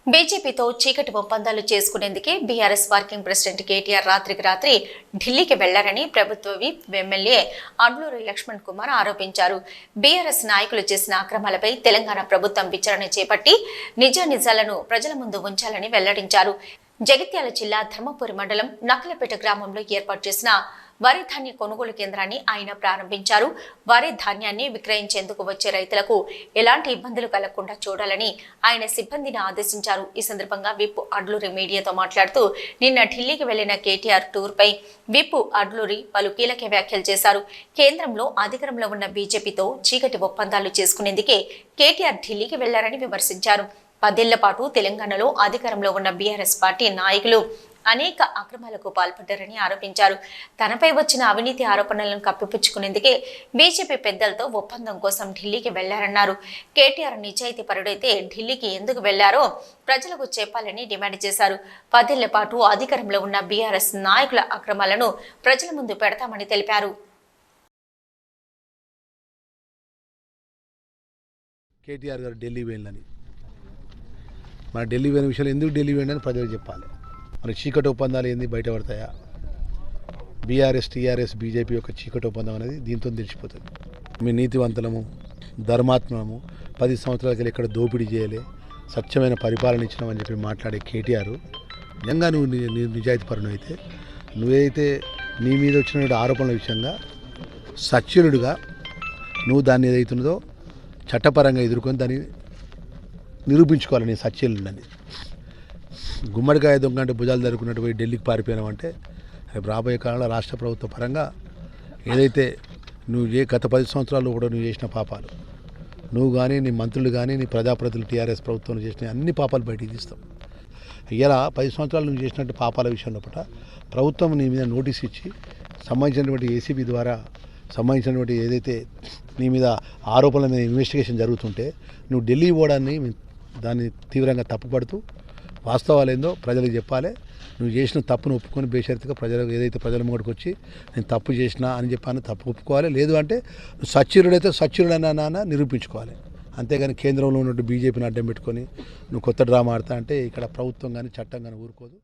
బీజేపీతో చీకటి ఒప్పందాలు చేసుకునేందుకే బీఆర్ఎస్ వర్కింగ్ ప్రెసిడెంట్ కేటీఆర్ రాత్రికి రాత్రి ఢిల్లీకి వెళ్లారని ప్రభుత్వ విప్ ఎమ్మెల్యే అడ్లూరి లక్ష్మణ్ కుమార్ ఆరోపించారు. బీఆర్ఎస్ నాయకులు చేసిన అక్రమాలపై తెలంగాణ ప్రభుత్వం విచారణ చేపట్టి నిజాలను ప్రజల ముందు ఉంచాలని వెల్లడించారు. జగిత్యాల జిల్లా ధర్మపురి మండలం నక్కలపేట గ్రామంలో ఏర్పాటు చేసిన వరి ధాన్య కొనుగోలు కేంద్రాన్ని ఆయన ప్రారంభించారు. వరి ధాన్యాన్ని విక్రయించేందుకు వచ్చే రైతులకు ఎలాంటి ఇబ్బందులు కలగకుండా చూడాలని ఆయన సిబ్బందిని ఆదేశించారు. ఈ సందర్భంగా విప్ అడ్లూరి మీడియాతో మాట్లాడుతూ నిన్న ఢిల్లీకి వెళ్లిన కేటీఆర్ టూర్ పై విప్ అడ్లూరి పలు కీలక వ్యాఖ్యలు చేశారు. కేంద్రంలో అధికారంలో ఉన్న బీజేపీతో చీకటి ఒప్పందాలు చేసుకునేందుకే కేటీఆర్ ఢిల్లీకి వెళ్లారని విమర్శించారు. 10 ఏళ్ల పాటు తెలంగాణలో అధికారంలో ఉన్న బీఆర్ఎస్ పార్టీ నాయకులు అనేక అక్రమాలకు పాల్పడ్డారని ఆరోపించారు. తనపై వచ్చిన అవినీతి ఆరోపణలను కప్పిపుచ్చుకునేందుకే బీజేపీ పెద్దలతో ఒప్పందం కోసం ఢిల్లీకి వెళ్లారన్నారు. కేటీఆర్ నిజాయితీ పరుడైతే ఢిల్లీకి ఎందుకు వెళ్లారో ప్రజలకు చెప్పాలని డిమాండ్ చేశారు. 10 ఏళ్ల పాటు అధికారంలో ఉన్న బీఆర్ఎస్ నాయకుల అక్రమాలను ప్రజల ముందు పెడతామని తెలిపారు. కేటీఆర్ గారు ఢిల్లీ వెళ్ళని మన ఢిల్లీ వెళ్ళిన విషయాలు ఎందుకు ఢిల్లీ వెళ్ళని ప్రజలకు చెప్పాలి. మరి చీకటి ఒప్పందాలు ఏంది బయటపడతాయా? బీఆర్ఎస్ టీఆర్ఎస్ బీజేపీ యొక్క చీకటి ఒప్పందం అనేది దీంతో తెలిసిపోతుంది. మీ నీతివంతులము ధర్మాత్మము 10 సంవత్సరాలకి ఇక్కడ దోపిడీ చేయలే స్వచ్ఛమైన పరిపాలన ఇచ్చినామని చెప్పి మాట్లాడే కేటీఆర్ నిజంగా నువ్వు నిజాయితీ పరుడు అయితే నువ్వైతే నీ మీద వచ్చిన ఆరోపణల విషయంగా సచ్యులుడుగా నువ్వు దాన్ని ఏదైతున్నదో చట్టపరంగా ఎదుర్కొని దాన్ని నిరూపించుకోవాలి. నేను సచ్యులుండని గుమ్మడికాయ దొంగ అంటే భుజాలు జరుపుకున్నట్టు పోయి ఢిల్లీకి పారిపోయినావంటే రేపు రాబోయే కాలంలో రాష్ట్ర ప్రభుత్వ పరంగా ఏదైతే నువ్వు గత 10 సంవత్సరాలు కూడా నువ్వు చేసిన పాపాలు నువ్వు కానీ నీ మంత్రులు కానీ నీ ప్రజాప్రతినిధులు టీఆర్ఎస్ ప్రభుత్వంలో చేసిన అన్ని పాపాలు బయటికి తీస్తాం. ఇలా 10 సంవత్సరాలు నువ్వు చేసినట్టు పాపాల విషయంలో ప్రభుత్వం నీ మీద నోటీస్ ఇచ్చి సంబంధించినటువంటి ఏసీబీ ద్వారా సంబంధించినటువంటి ఏదైతే నీ మీద ఆరోపణల మీద ఇన్వెస్టిగేషన్ జరుగుతుంటే నువ్వు ఢిల్లీ పోవడాన్ని దాన్ని తీవ్రంగా తప్పుపడుతూ వాస్తవాలు ఏందో ప్రజలకు చెప్పాలి. నువ్వు చేసిన తప్పును ఒప్పుకొని బేషరతుగా ప్రజలకు ఏదైతే ప్రజల ముంగడికి వచ్చి నేను తప్పు చేసినా అని చెప్పాను తప్పు ఒప్పుకోవాలి. లేదు అంటే నువ్వు సచ్యురుడైతే సచ్యురుడన్నా నిరూపించుకోవాలి. అంతేగాని కేంద్రంలో ఉన్నట్టు బీజేపీని అడ్డం పెట్టుకొని నువ్వు కొత్త డ్రామా ఆడతా అంటే ఇక్కడ ప్రభుత్వం కానీ చట్టం కానీ ఊరుకోదు.